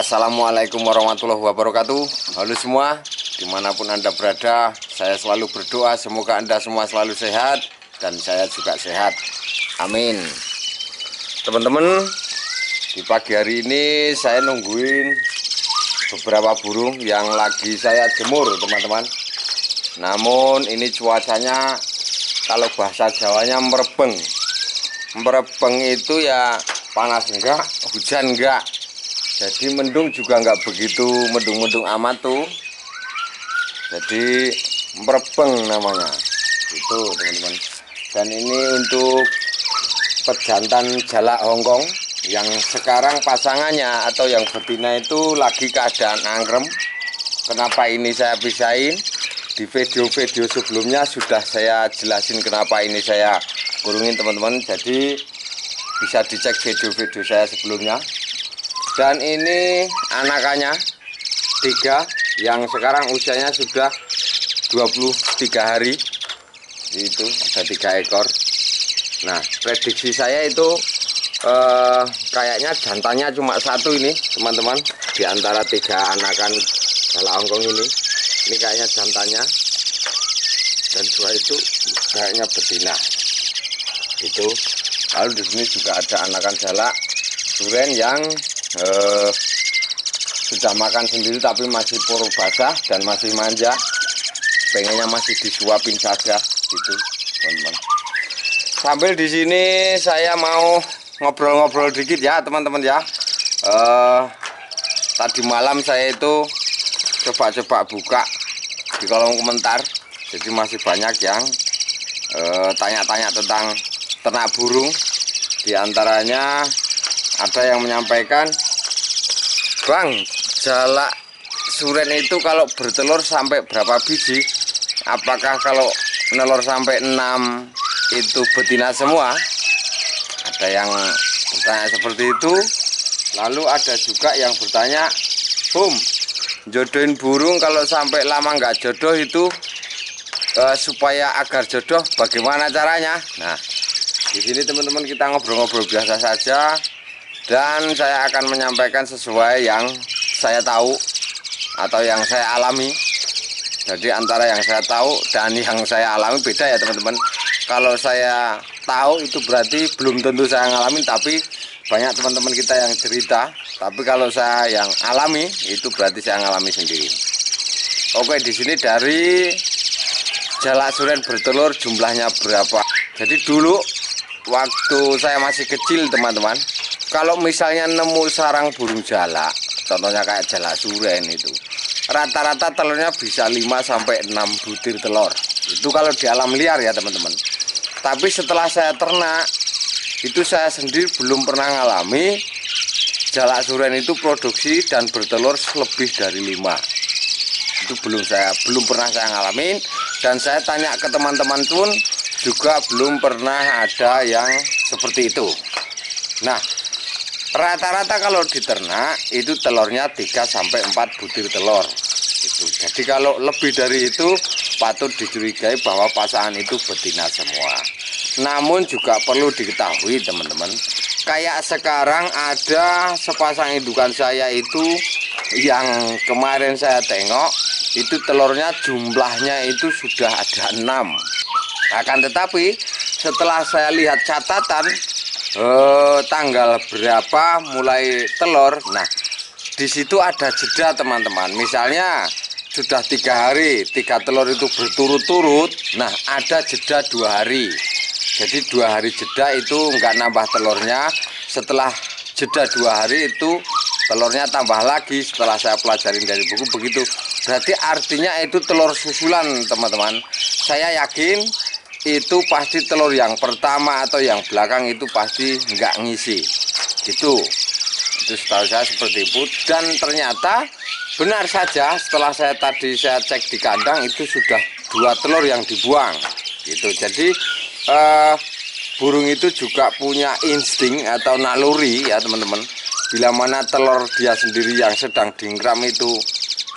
Assalamualaikum warahmatullahi wabarakatuh. Halo semua, dimanapun Anda berada, saya selalu berdoa semoga Anda semua selalu sehat dan saya juga sehat. Amin. Teman-teman, di pagi hari ini saya nungguin beberapa burung yang lagi saya jemur, teman-teman. Namun ini cuacanya, kalau bahasa Jawanya merebeng. Merebeng itu ya panas enggak, hujan enggak. Jadi mendung juga enggak begitu mendung-mendung amat tuh. Jadi merebeng namanya. Itu teman-teman. Dan ini untuk pejantan jalak Hongkong yang sekarang pasangannya atau yang betina itu lagi keadaan angkrem. Kenapa ini saya pisahin? Di video-video sebelumnya sudah saya jelasin kenapa ini saya kurungin, teman-teman. Jadi bisa dicek video-video saya sebelumnya. Dan ini anakannya 3 yang sekarang usianya sudah 23 hari. Itu ada 3 ekor. Nah, prediksi saya itu kayaknya jantannya cuma 1 ini, teman-teman. Di antara 3 anakan jalak Hongkong ini kayaknya jantannya. Dan 2 itu kayaknya betina. Itu. Lalu di sini juga ada anakan jalak suren yang sudah makan sendiri tapi masih puru basah dan masih manja, pengennya masih disuapin saja gitu, teman-teman. Sambil di sini saya mau ngobrol-ngobrol dikit ya, teman-teman ya. Tadi malam saya itu coba-coba buka di kolom komentar, jadi masih banyak yang tanya-tanya tentang ternak burung. Di antaranya ada yang menyampaikan, Bang, jalak suren itu kalau bertelur sampai berapa biji? Apakah kalau menelur sampai 6 itu betina semua? Ada yang bertanya seperti itu. Lalu ada juga yang bertanya, jodohin burung kalau sampai lama nggak jodoh itu supaya agar jodoh bagaimana caranya? Nah, di sini teman-teman kita ngobrol-ngobrol biasa saja. Dan saya akan menyampaikan sesuai yang saya tahu atau yang saya alami. Jadi antara yang saya tahu dan yang saya alami beda ya, teman-teman. Kalau saya tahu itu berarti belum tentu saya ngalamin, tapi banyak teman-teman kita yang cerita. Tapi kalau saya yang alami itu berarti saya ngalami sendiri. Oke, di sini dari jalak suren bertelur jumlahnya berapa? Jadi dulu waktu saya masih kecil, teman-teman, kalau misalnya nemu sarang burung jalak, contohnya kayak jalak suren itu, rata-rata telurnya bisa 5-6 butir telur. Itu kalau di alam liar ya, teman-teman. Tapi setelah saya ternak, itu saya sendiri belum pernah ngalami jalak suren itu produksi dan bertelur lebih dari 5. Itu belum pernah saya ngalamin. Dan saya tanya ke teman-teman pun juga belum pernah ada yang seperti itu. Nah, rata-rata kalau diternak itu telurnya 3-4 butir telur. Itu. Jadi kalau lebih dari itu patut dicurigai bahwa pasangan itu betina semua. Namun juga perlu diketahui, teman-teman, kayak sekarang ada sepasang indukan saya itu yang kemarin saya tengok itu telurnya jumlahnya itu sudah ada 6. Akan tetapi setelah saya lihat catatan tanggal berapa mulai telur, nah di situ ada jeda, teman-teman. Misalnya sudah 3 hari 3 telur itu berturut-turut, nah ada jeda 2 hari. Jadi 2 hari jeda itu enggak nambah telurnya. Setelah jeda 2 hari itu telurnya tambah lagi. Setelah saya pelajarin dari buku begitu. Berarti artinya itu telur susulan, teman-teman. Saya yakin itu pasti telur yang pertama atau yang belakang itu pasti nggak ngisi gitu. Itu setahu saya seperti itu. Dan ternyata benar saja, setelah saya cek di kandang itu sudah 2 telur yang dibuang gitu. Jadi burung itu juga punya insting atau naluri ya, teman-teman. Bila mana telur dia sendiri yang sedang dingkram itu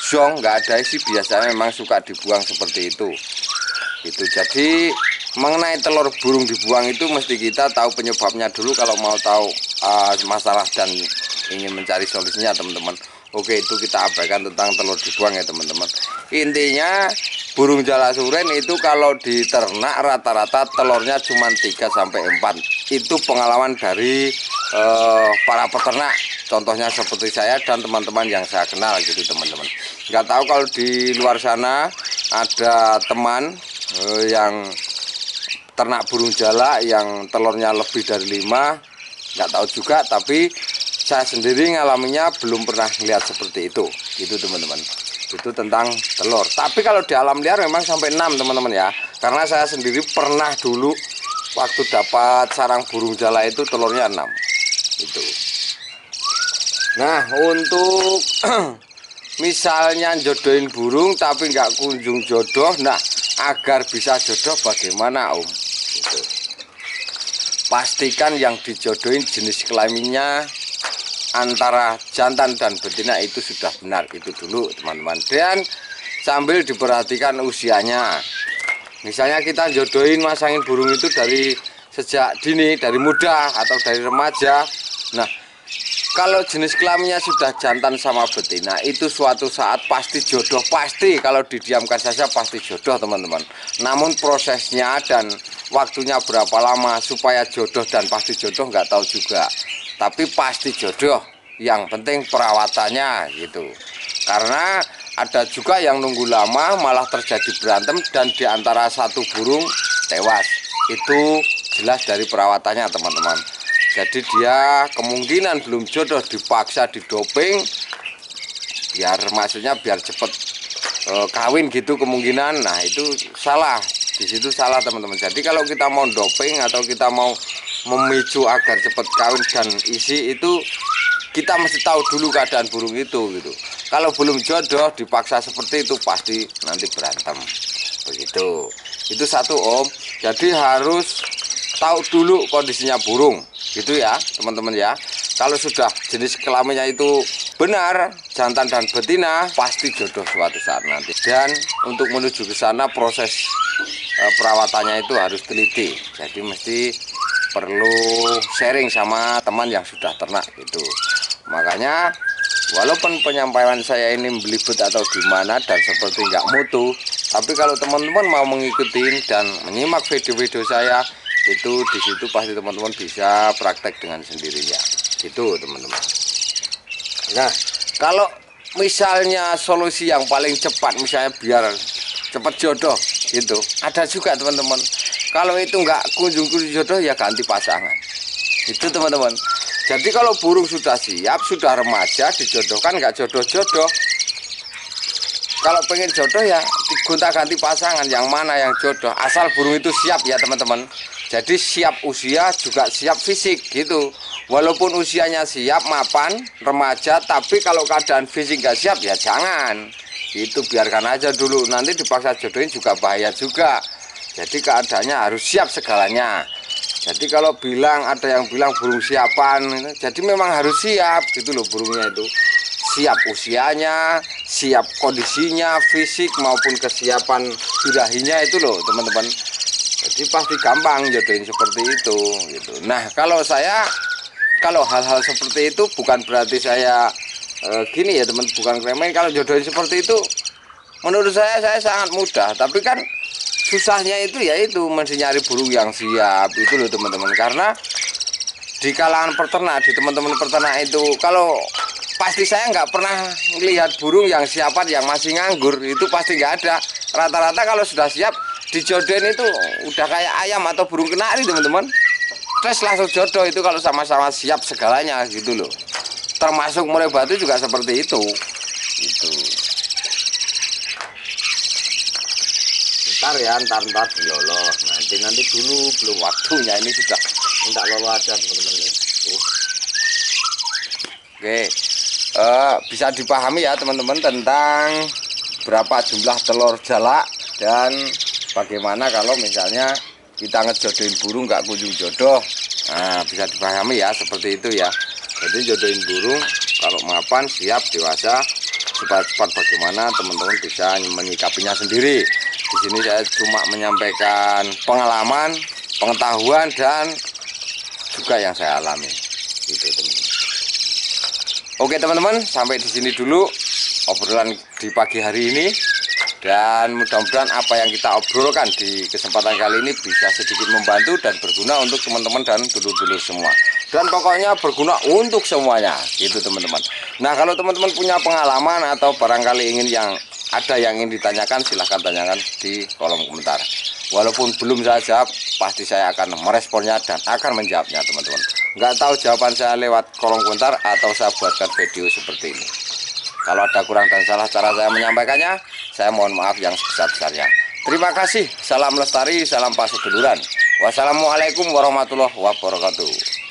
zong, nggak ada isi, biasanya memang suka dibuang seperti itu. Itu. Jadi mengenai telur burung dibuang itu mesti kita tahu penyebabnya dulu kalau mau tahu masalah dan ingin mencari solusinya teman-teman. Oke, itu kita abaikan tentang telur dibuang ya teman-teman. Intinya burung jalak suren itu kalau diternak rata-rata telurnya cuma 3-4. Itu pengalaman dari para peternak. Contohnya seperti saya dan teman-teman yang saya kenal gitu teman-teman. Nggak tahu kalau di luar sana ada teman yang ternak burung jalak yang telurnya lebih dari 5, nggak tahu juga, tapi saya sendiri ngalaminya belum pernah lihat seperti itu gitu teman-teman. Itu tentang telur. Tapi kalau di alam liar memang sampai 6 teman-teman ya, karena saya sendiri pernah dulu waktu dapat sarang burung jalak itu telurnya 6 itu. Nah, untuk misalnya jodohin burung tapi nggak kunjung jodoh, nah agar bisa jodoh bagaimana Om? Gitu. Pastikan yang dijodohin jenis kelaminnya antara jantan dan betina itu sudah benar, itu dulu teman-teman. Dan sambil diperhatikan usianya. Misalnya kita jodohin masangin burung itu dari sejak dini, dari muda atau dari remaja. Nah, kalau jenis kelaminnya sudah jantan sama betina, itu suatu saat pasti jodoh, pasti. Kalau didiamkan saja pasti jodoh teman-teman. Namun prosesnya dan waktunya berapa lama supaya jodoh dan pasti jodoh nggak tahu juga. Tapi pasti jodoh. Yang penting perawatannya gitu. Karena ada juga yang nunggu lama malah terjadi berantem dan diantara satu burung tewas. Itu jelas dari perawatannya teman-teman. Jadi dia kemungkinan belum jodoh dipaksa didoping biar maksudnya biar cepet kawin gitu kemungkinan. Nah itu salah, di situ salah teman-teman. Jadi kalau kita mau doping atau kita mau memicu agar cepet kawin dan isi itu kita mesti tahu dulu keadaan burung itu gitu. Kalau belum jodoh dipaksa seperti itu pasti nanti berantem begitu. Itu satu Om. Jadi harus tahu dulu kondisinya burung gitu ya teman-teman ya. Kalau sudah jenis kelaminnya itu benar jantan dan betina pasti jodoh suatu saat nanti. Dan untuk menuju ke sana proses perawatannya itu harus teliti. Jadi mesti perlu sharing sama teman yang sudah ternak gitu. Makanya walaupun penyampaian saya ini belibet atau gimana dan seperti nggak mutu, tapi kalau teman-teman mau mengikuti dan menyimak video-video saya itu di situ pasti teman-teman bisa praktek dengan sendirinya gitu teman-teman. Nah kalau misalnya solusi yang paling cepat misalnya biar cepat jodoh gitu ada juga teman-teman. Kalau itu nggak kunjung jodoh ya ganti pasangan itu teman-teman. Jadi kalau burung sudah siap sudah remaja dijodohkan nggak jodoh-jodoh, kalau pengen jodoh ya gonta-ganti pasangan yang mana yang jodoh asal burung itu siap ya teman-teman. Jadi siap usia juga siap fisik gitu. Walaupun usianya siap mapan remaja, tapi kalau keadaan fisik nggak siap ya jangan. Itu biarkan aja dulu. Nanti dipaksa jodohin juga bahaya juga. Jadi keadaannya harus siap segalanya. Jadi kalau bilang ada yang bilang burung siapan, jadi memang harus siap gitu loh burungnya itu. Siap usianya, siap kondisinya, fisik maupun kesiapan birahinya itu loh teman-teman. Jadi pasti gampang jodohin seperti itu gitu. Nah kalau saya kalau hal-hal seperti itu bukan berarti saya gini ya teman, bukan kremen. Kalau jodohin seperti itu menurut saya sangat mudah. Tapi kan susahnya itu ya itu mesti nyari burung yang siap itu loh teman-teman. Karena di kalangan peternak, di teman-teman peternak itu kalau pasti saya nggak pernah melihat burung yang siapan yang masih nganggur itu pasti nggak ada. Rata-rata kalau sudah siap dijodohin itu udah kayak ayam atau burung kenari teman-teman. Terus langsung jodoh itu kalau sama-sama siap segalanya gitu loh. Termasuk murai batu juga seperti itu. Gitu. Ntar ya, ntar dilolo. Nanti dulu belum waktunya, ini sudah minta lolo aja teman-teman. Oke, bisa dipahami ya teman-teman tentang berapa jumlah telur jalak dan bagaimana kalau misalnya kita ngejodohin burung nggak kunjung jodoh. Nah, bisa dipahami ya seperti itu ya. Jadi jodohin burung kalau mapan siap dewasa cepat-cepat bagaimana teman-teman bisa menyikapinya sendiri. Di sini saya cuma menyampaikan pengalaman, pengetahuan dan juga yang saya alami. Gitu teman-teman. Oke teman-teman, sampai di sini dulu obrolan di pagi hari ini. Dan mudah-mudahan apa yang kita obrolkan di kesempatan kali ini bisa sedikit membantu dan berguna untuk teman-teman dan dulur-dulur semua. Dan pokoknya berguna untuk semuanya, gitu teman-teman. Nah, kalau teman-teman punya pengalaman atau barangkali ingin yang ingin ditanyakan, silahkan tanyakan di kolom komentar. Walaupun belum saya jawab, pasti saya akan meresponnya dan akan menjawabnya teman-teman. Nggak tahu jawaban saya lewat kolom komentar atau saya buatkan video seperti ini. Kalau ada kurang dan salah cara saya menyampaikannya, saya mohon maaf yang sebesar-besarnya. Terima kasih, salam lestari, salam paseduluran. Wassalamualaikum warahmatullahi wabarakatuh.